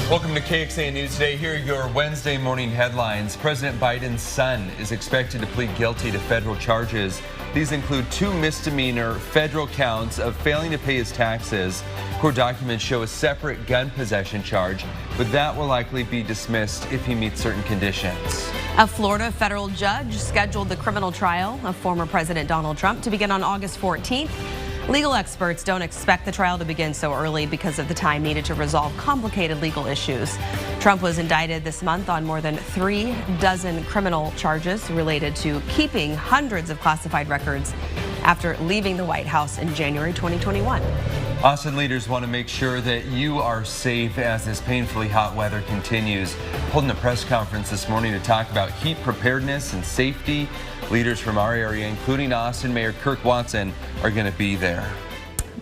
Welcome to KXAN News Today. Here are your Wednesday morning headlines. President Biden's son is expected to plead guilty to federal charges. These include 2 misdemeanor federal counts of failing to pay his taxes. Court documents show a separate gun possession charge, but that will likely be dismissed if he meets certain conditions. A Florida federal judge scheduled the criminal trial of former President Donald Trump to begin on August 14th. Legal experts don't expect the trial to begin so early because of the time needed to resolve complicated legal issues. Trump was indicted this month on more than 3 dozen criminal charges related to keeping hundreds of classified records after leaving the White House in January 2021. Austin leaders want to make sure that you are safe as this painfully hot weather continues. Holding a press conference this morning to talk about heat preparedness and safety. Leaders from our area, including Austin Mayor Kirk Watson, are going to be there.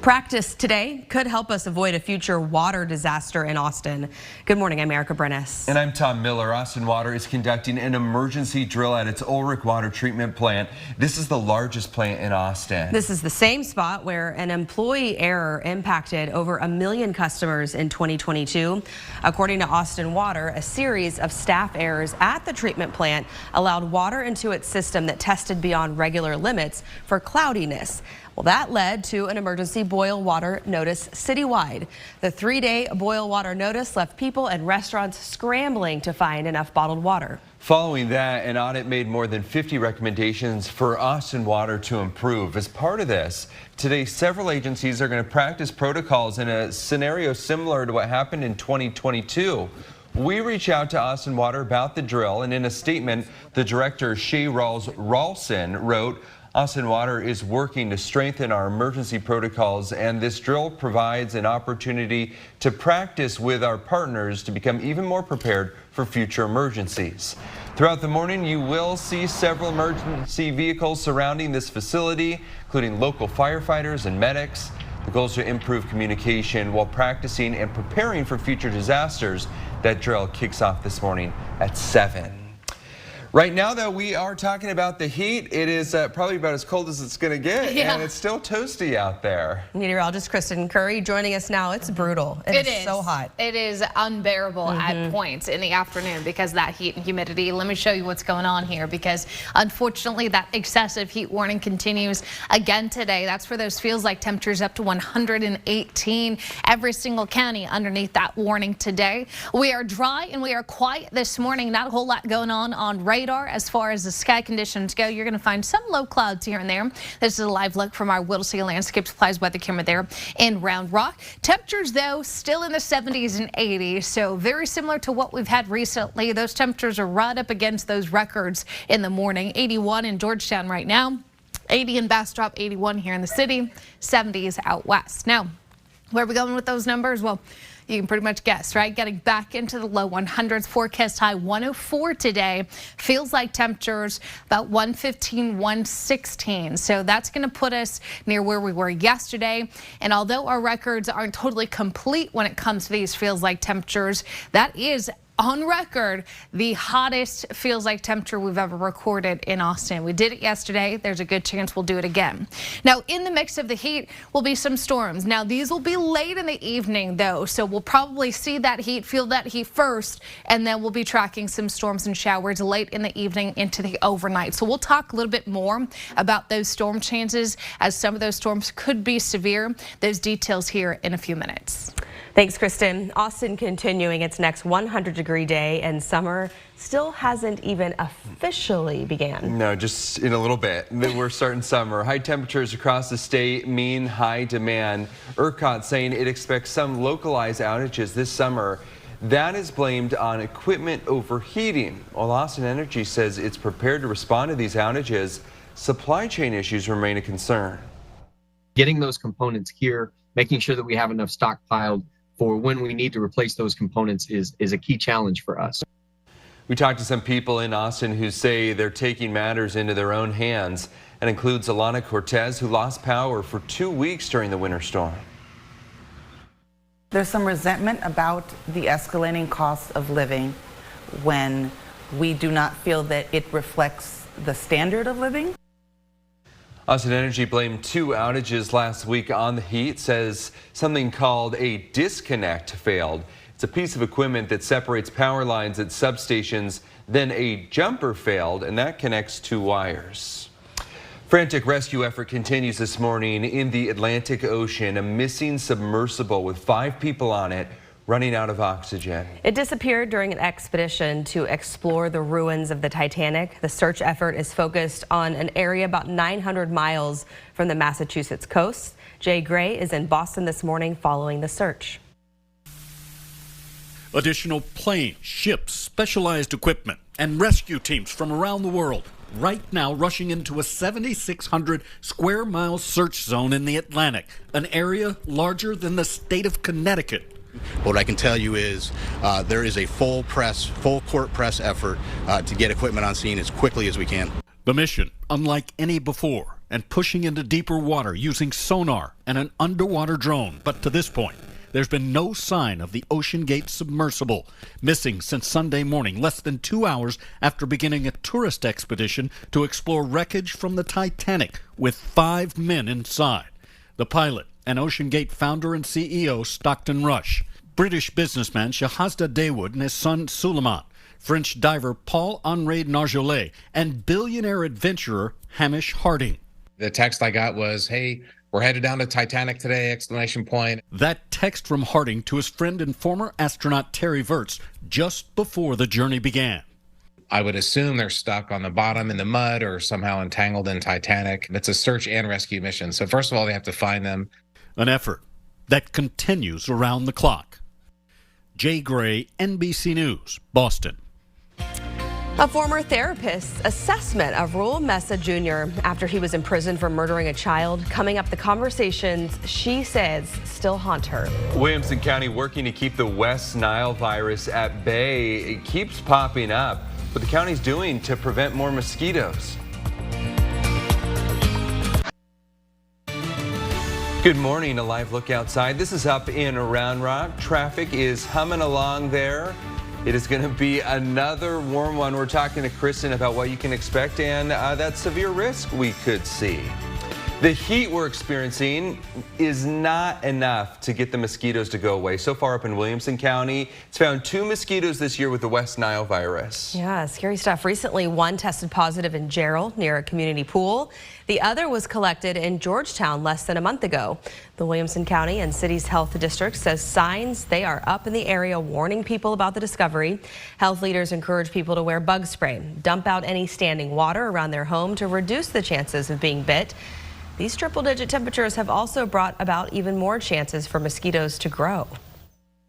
Practice today could help us avoid a future water disaster in Austin. Good morning, I'm Erica Brennis. And I'm Tom Miller. Austin Water is conducting an emergency drill at its Ulrich water treatment plant. This is the largest plant in Austin. This is the same spot where an employee error impacted over 1 million customers in 2022. According to Austin Water, a series of staff errors at the treatment plant allowed water into its system that tested beyond regular limits for cloudiness. Well, that led to an emergency boil water notice citywide. The 3-day boil water notice left people and restaurants scrambling to find enough bottled water. Following that, an audit made more than 50 recommendations for Austin Water to improve. As part of this, today several agencies are going to practice protocols in a scenario similar to what happened in 2022. We reached out to Austin Water about the drill, and in a statement, the director, Shay Ralston, wrote, Austin Water is working to strengthen our emergency protocols, and this drill provides an opportunity to practice with our partners to become even more prepared for future emergencies. Throughout the morning, you will see several emergency vehicles surrounding this facility, including local firefighters and medics. The goal is to improve communication while practicing and preparing for future disasters. That drill kicks off this morning at 7. Right now, though, we are talking about the heat. It is probably about as cold as it's going to get, and it's still toasty out there. Meteorologist Kristen Curry joining us now. It's brutal. It is so hot. It is unbearable at points in the afternoon because of that heat and humidity. Let me show you what's going on here, because unfortunately that excessive heat warning continues again today. That's for those feels like temperatures up to 118. Every single county underneath that warning today. We are dry and we are quiet this morning. Not a whole lot going on radar as far as the sky conditions go. You're going to find some low clouds here and there. This is a live look from our Whittlesey Landscape Supplies weather camera there in Round Rock. Temperatures, though, still in the 70s and 80s, so very similar to what we've had recently. Those temperatures are right up against those records in the morning. 81 in Georgetown right now, 80 in Bastrop, 81 here in the city, 70s out west. Now, where are we going with those numbers? Well, you can pretty much guess, right? Getting back into the low 100s. Forecast high 104 today. Feels like temperatures about 115, 116. So that's going to put us near where we were yesterday. And although our records aren't totally complete when it comes to these feels like temperatures, that is on record the hottest feels like temperature we've ever recorded in Austin. We did it yesterday. There's a good chance we'll do it again. Now, in the mix of the heat will be some storms. Now, these will be late in the evening, though, so we'll probably see that heat, feel that heat first, and then we'll be tracking some storms and showers late in the evening into the overnight. So we'll talk a little bit more about those storm chances, as some of those storms could be severe. Those details here in a few minutes. Thanks, Kristen. Austin continuing its next 100-degree day, and summer still hasn't even officially began. No, just in a little bit. We're starting summer. High temperatures across the state mean high demand. ERCOT saying it expects some localized outages this summer. That is blamed on equipment overheating. While Austin Energy says it's prepared to respond to these outages, supply chain issues remain a concern. Getting those components here, making sure that we have enough stockpiled for when we need to replace those components is a key challenge for us. We talked to some people in Austin who say they're taking matters into their own hands. That includes Alana Cortez, who lost power for 2 weeks during the winter storm. There's some resentment about the escalating cost of living when we do not feel that it reflects the standard of living. Austin Energy blamed 2 outages last week on the heat, says something called a disconnect failed. It's It's a piece of equipment that separates power lines at substations. Then a jumper failed, and that connects two wires. Frantic rescue effort continues this morning in the Atlantic Ocean. A missing submersible with 5 people on it running out of oxygen. It disappeared during an expedition to explore the ruins of the Titanic. The search effort is focused on an area about 900 miles from the Massachusetts coast. Jay Gray is in Boston this morning following the search. Additional planes, ships, specialized equipment, and rescue teams from around the world right now rushing into a 7,600 square mile search zone in the Atlantic, an area larger than the state of Connecticut. What I can tell you is there is a full court press effort to get equipment on scene as quickly as we can. The mission, unlike any before, and pushing into deeper water using sonar and an underwater drone. But to this point, there's been no sign of the Ocean Gate submersible, missing since Sunday morning, less than 2 hours after beginning a tourist expedition to explore wreckage from the Titanic with 5 men inside. The pilot and Ocean Gate founder and CEO Stockton Rush, British businessman Shahazda Dawood and his son Suleiman, French diver Paul-Henri Nargeolet, and billionaire adventurer Hamish Harding. The text I got was, "Hey, we're headed down to Titanic today, exclamation point." That text from Harding to his friend and former astronaut Terry Virts just before the journey began. I would assume they're stuck on the bottom in the mud or somehow entangled in Titanic. It's a search and rescue mission. So first of all, they have to find them. An effort that continues around the clock. Jay Gray, NBC News, Boston. A former therapist's assessment of Raul Meza Jr. after he was imprisoned for murdering a child. Coming up, the conversations she says still haunt her. Williamson County working to keep the West Nile virus at bay. It keeps popping up. What the county's doing to prevent more mosquitoes. Good morning, a live look outside. This is up in Round Rock. Traffic is humming along there. It is going to be another warm one. We're talking to Kristen about what you can expect and that severe risk we could see. The heat we're experiencing is not enough to get the mosquitoes to go away. So far up in Williamson County, it's found 2 mosquitoes this year with the West Nile virus. Yeah, scary stuff. Recently, one tested positive in Gerald near a community pool. The other was collected in Georgetown less than a month ago. The Williamson County and city's health district says signs they are up in the area warning people about the discovery. Health leaders encourage people to wear bug spray, dump out any standing water around their home to reduce the chances of being bit. These triple-digit temperatures have also brought about even more chances for mosquitoes to grow.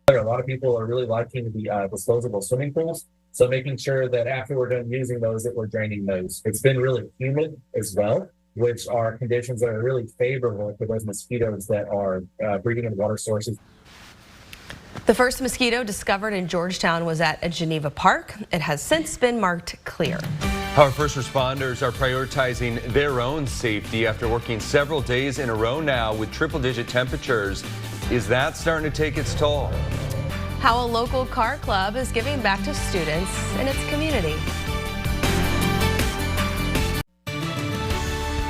A lot of people are really liking the disposable swimming pools, so making sure that after we're done using those, that we're draining those. It's been really humid as well, which are conditions that are really favorable for those mosquitoes that are breeding in water sources. The first mosquito discovered in Georgetown was at a Geneva park. It has since been marked clear. Our first responders are prioritizing their own safety after working several days in a row now with triple-digit temperatures. Is that starting to take its toll? How a local car club is giving back to students in its community.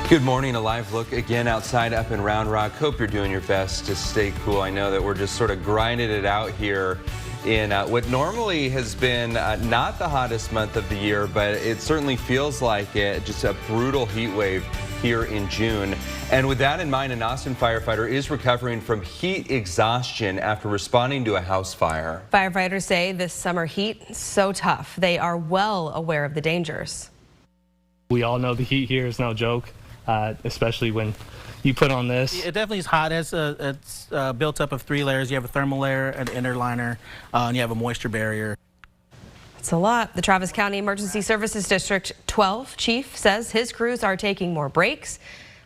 Good morning, a live look again outside up in Round Rock. Hope you're doing your best to stay cool. I know that we're just sort of grinding it out here in what normally has been not the hottest month of the year, but it certainly feels like it, just a brutal heat wave here in June. And with that in mind, an Austin firefighter is recovering from heat exhaustion after responding to a house fire. Firefighters say this summer heat is so tough. They are well aware of the dangers. We all know the heat here is no joke, especially when you put on this. It definitely is hot. It's built up of 3 layers. You have a thermal layer, an inner liner, and you have a moisture barrier. It's a lot. The Travis County Emergency Services District 12 chief says his crews are taking more breaks,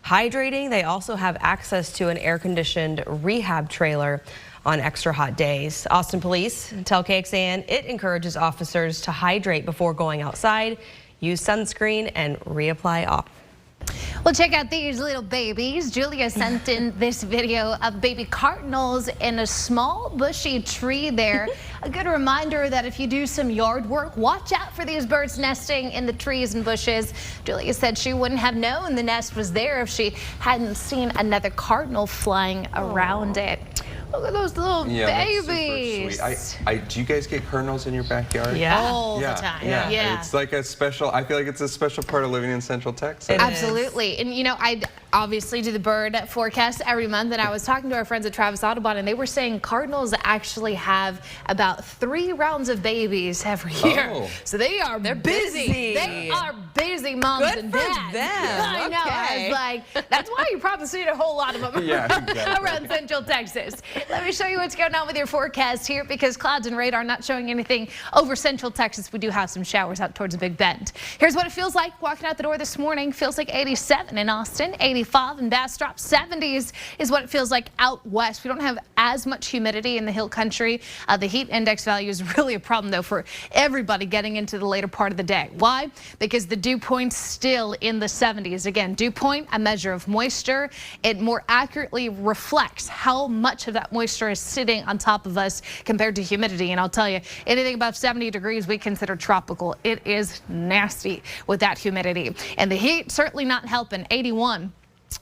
hydrating. They also have access to an air-conditioned rehab trailer on extra hot days. Austin police tell KXAN it encourages officers to hydrate before going outside, use sunscreen, and reapply off. Well, check out these little babies. Julia sent in this video of baby cardinals in a small bushy tree there. A good reminder that if you do some yard work, watch out for these birds nesting in the trees and bushes. Julia said she wouldn't have known the nest was there if she hadn't seen another cardinal flying around it. Look at those little babies. That's super sweet. Do you guys get kernels in your backyard? Yeah. All the time. Yeah. It's like a special, I feel like it's a special part of living in Central Texas. Absolutely. And you know, I obviously do the bird forecast every month, and I was talking to our friends at Travis Audubon, and they were saying cardinals actually have about 3 rounds of babies every year. Oh. So they're busy. They are busy moms Good and for dads. them. I know. I was like, that's why you probably seen a whole lot of them around Central Texas. Let me show you what's going on with your forecast here, because clouds and radar not showing anything over Central Texas. We do have some showers out towards Big Bend. Here's what it feels like walking out the door this morning. Feels like 87 in Austin, 85 in Bastrop, 70s is what it feels like out west. We don't have as much humidity in the hill country. The heat index value is really a problem, though, for everybody getting into the later part of the day. Why? Because the dew point's still in the 70s. Again, dew point, a measure of moisture. It more accurately reflects how much of that moisture is sitting on top of us compared to humidity. And I'll tell you, anything above 70 degrees we consider tropical. It is nasty with that humidity. And the heat certainly not helping. 81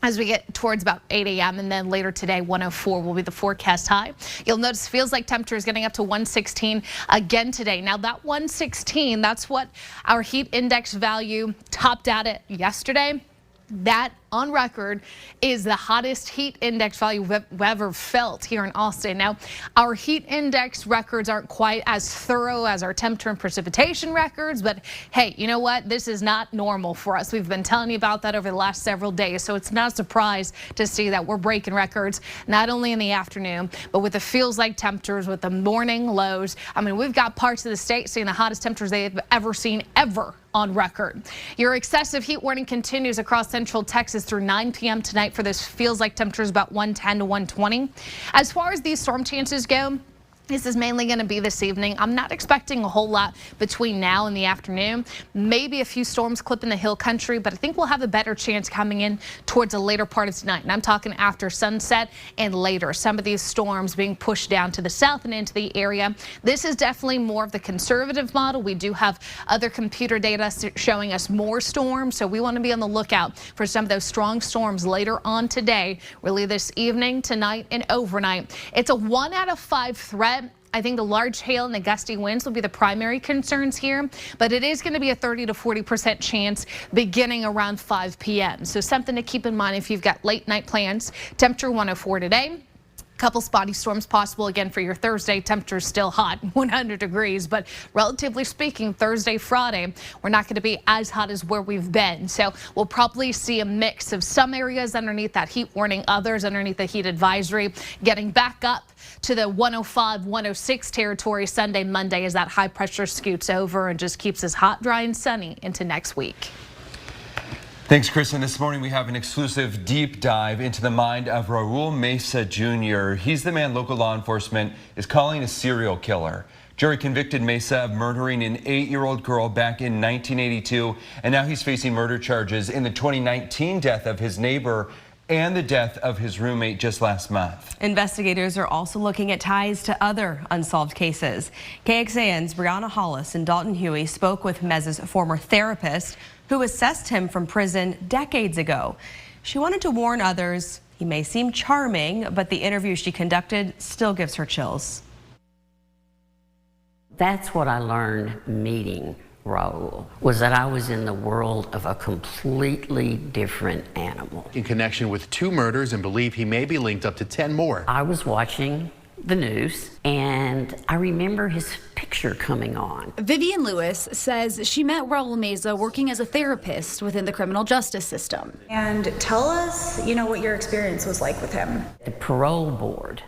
as we get towards about 8 a.m. and then later today, 104 will be the forecast high. You'll notice feels like temperature is getting up to 116 again today. Now that 116, that's what our heat index value topped out at yesterday. That on record is the hottest heat index value we've ever felt here in Austin. Now, our heat index records aren't quite as thorough as our temperature and precipitation records, but hey, you know what? This is not normal for us. We've been telling you about that over the last several days, so it's not a surprise to see that we're breaking records, not only in the afternoon, but with the feels like temperatures, with the morning lows. I mean, we've got parts of the state seeing the hottest temperatures they've ever seen on record. Your excessive heat warning continues across Central Texas through 9 p.m. tonight for this feels like temperatures about 110 to 120. As far as these storm chances go, this is mainly going to be this evening. I'm not expecting a whole lot between now and the afternoon. Maybe a few storms clipping the hill country, but I think we'll have a better chance coming in towards the later part of tonight. And I'm talking after sunset and later. Some of these storms being pushed down to the south and into the area. This is definitely more of the conservative model. We do have other computer data showing us more storms, so we want to be on the lookout for some of those strong storms later on today, really this evening, tonight, and overnight. It's a 1 out of 5 threat. I think the large hail and the gusty winds will be the primary concerns here, but it is going to be a 30 to 40% chance beginning around 5 p.m. So something to keep in mind if you've got late night plans. Temperature 104 today. Couple spotty storms possible again for your Thursday. Temperatures still hot, 100 degrees, but relatively speaking, Thursday, Friday, we're not going to be as hot as where we've been. So we'll probably see a mix of some areas underneath that heat warning, others underneath the heat advisory, getting back up to the 105, 106 territory Sunday, Monday as that high pressure scoots over and just keeps us hot, dry, and sunny into next week. Thanks, Kristen. This morning we have an exclusive deep dive into the mind of Raul Meza Jr. He's the man local law enforcement is calling a serial killer. Jury convicted Meza of murdering an 8-year-old girl back in 1982, and now he's facing murder charges in the 2019 death of his neighbor and the death of his roommate just last month. Investigators are also looking at ties to other unsolved cases. KXAN's Brianna Hollis and Dalton Huey spoke with Meza's former therapist, who assessed him from prison decades ago. She wanted to warn others he may seem charming, but the interview she conducted still gives her chills. That's what I learned meeting Raul, was that I was in the world of a completely different animal. In connection with 2 murders and believe he may be linked up to 10 more. I was watching the news and I remember his picture coming on. Vivian Lewis says she met Raul Meza working as a therapist within the criminal justice system. And tell us, what your experience was like with him. The parole board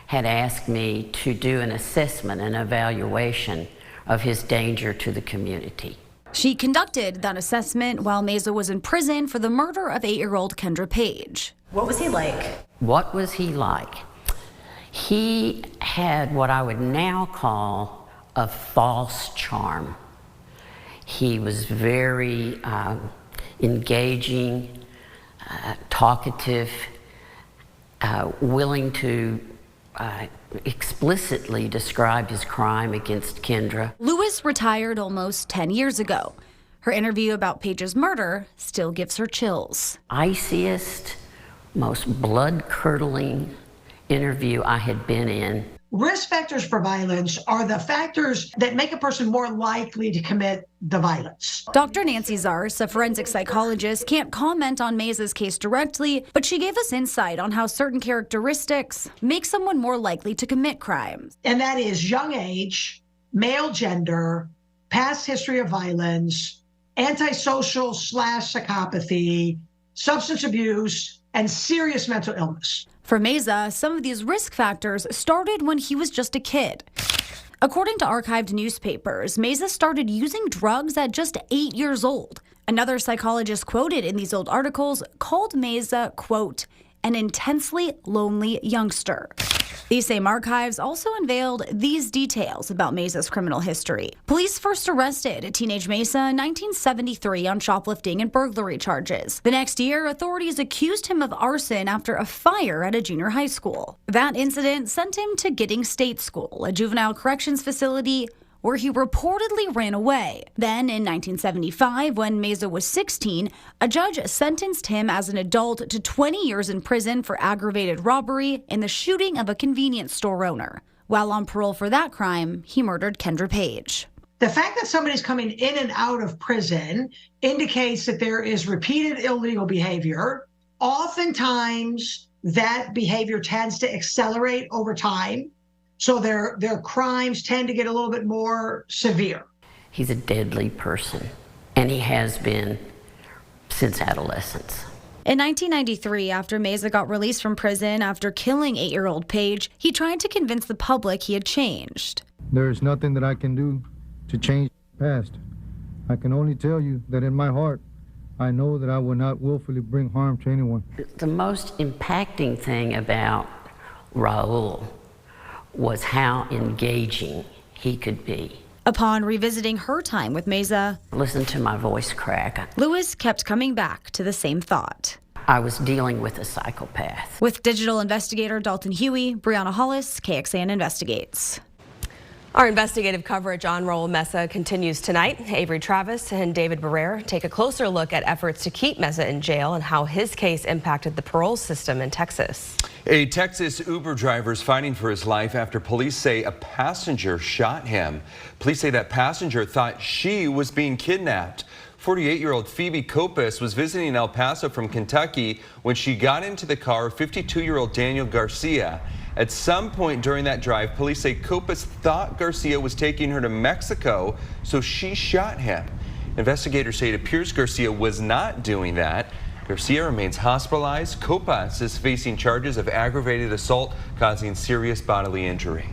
had asked me to do an assessment and evaluation of his danger to the community. She conducted that assessment while Meza was in prison for the murder of 8-year-old Kendra Page. What was he like? What was he like? He had what I would now call a false charm. He was very engaging, talkative, willing to explicitly describe his crime against Kendra. Lewis retired almost 10 years ago. Her interview about Page's murder still gives her chills. Iciest, most blood-curdling interview I had been in. Risk factors for violence are the factors that make a person more likely to commit the violence. Dr. Nancy Zars, a forensic psychologist, can't comment on Meza's case directly, but she gave us insight on how certain characteristics make someone more likely to commit crimes. And that is young age, male gender, past history of violence, antisocial / psychopathy, substance abuse, and serious mental illness. For Meza, some of these risk factors started when he was just a kid. According to archived newspapers, Meza started using drugs at just 8 years old. Another psychologist quoted in these old articles called Meza, quote, an intensely lonely youngster. These same archives also unveiled these details about Meza's criminal history. Police first arrested teenage Meza in 1973 on shoplifting and burglary charges. The next year, authorities accused him of arson after a fire at a junior high school. That incident sent him to Giddings State School, a juvenile corrections facility where he reportedly ran away. Then, in 1975, when Meza was 16, a judge sentenced him as an adult to 20 years in prison for aggravated robbery in the shooting of a convenience store owner. While on parole for that crime, he murdered Kendra Page. The fact that somebody's coming in and out of prison indicates that there is repeated illegal behavior. Oftentimes, that behavior tends to accelerate over time. So their crimes tend to get a little bit more severe. He's a deadly person, and he has been since adolescence. In 1993, after Meza got released from prison after killing 8-year-old Paige, he tried to convince the public he had changed. There is nothing that I can do to change the past. I can only tell you that in my heart, I know that I will not willfully bring harm to anyone. The most impacting thing about Raul was how engaging he could be. Upon revisiting her time with Meza, listen to my voice crack. Lewis kept coming back to the same thought. I was dealing with a psychopath. With digital investigator Dalton Huey, Brianna Hollis, KXAN Investigates. Our investigative coverage on Raul Meza continues tonight. Avery Travis and David Barrere take a closer look at efforts to keep Meza in jail and how his case impacted the parole system in Texas. A Texas Uber driver is fighting for his life after police say a passenger shot him. Police say that passenger thought she was being kidnapped. 48-year-old Phoebe Copas was visiting El Paso from Kentucky when she got into the car of 52-year-old Daniel Garcia. At some point during that drive, police say Copas thought Garcia was taking her to Mexico, so she shot him. Investigators say it appears Garcia was not doing that. Garcia remains hospitalized. Copas is facing charges of aggravated assault causing serious bodily injury.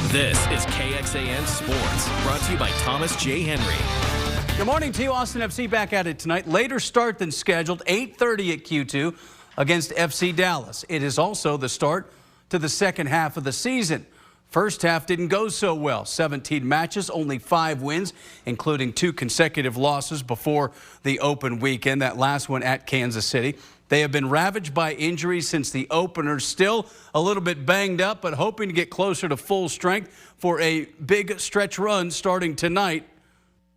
This is KXAN Sports, brought to you by Thomas J. Henry. Good morning to you. Austin FC back at it tonight. Later start than scheduled, 8:30 at Q2 against FC Dallas. It is also the start to the second half of the season. First half didn't go so well. 17 matches, only 5 wins, including 2 consecutive losses before the open weekend, that last one at Kansas City. They have been ravaged by injuries since the opener. Still a little bit banged up, but hoping to get closer to full strength for a big stretch run starting tonight.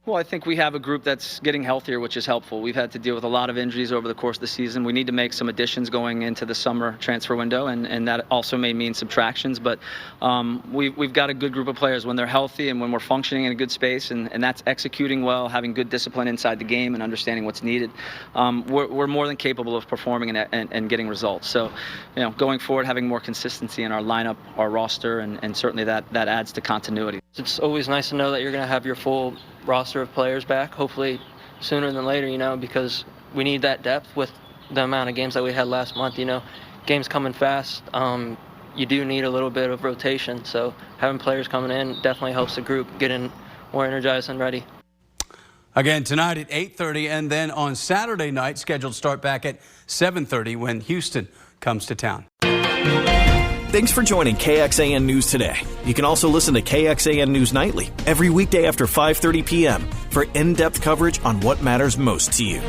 Well, I think we have a group that's getting healthier, which is helpful. We've had to deal with a lot of injuries over the course of the season. We need to make some additions going into the summer transfer window, and that also may mean subtractions. But we've got a good group of players when they're healthy and when we're functioning in a good space, and that's executing well, having good discipline inside the game and understanding what's needed. We're more than capable of performing and getting results. So, going forward, having more consistency in our lineup, our roster, and certainly that adds to continuity. It's always nice to know that you're going to have your full roster of players back, hopefully sooner than later, because we need that depth with the amount of games that we had last month. Games coming fast. You do need a little bit of rotation, so having players coming in definitely helps the group get in more energized and ready. Again tonight at 8:30, and then on Saturday night, scheduled start back at 7:30 when Houston comes to town. Thanks for joining KXAN News today. You can also listen to KXAN News Nightly every weekday after 5:30 p.m. for in-depth coverage on what matters most to you.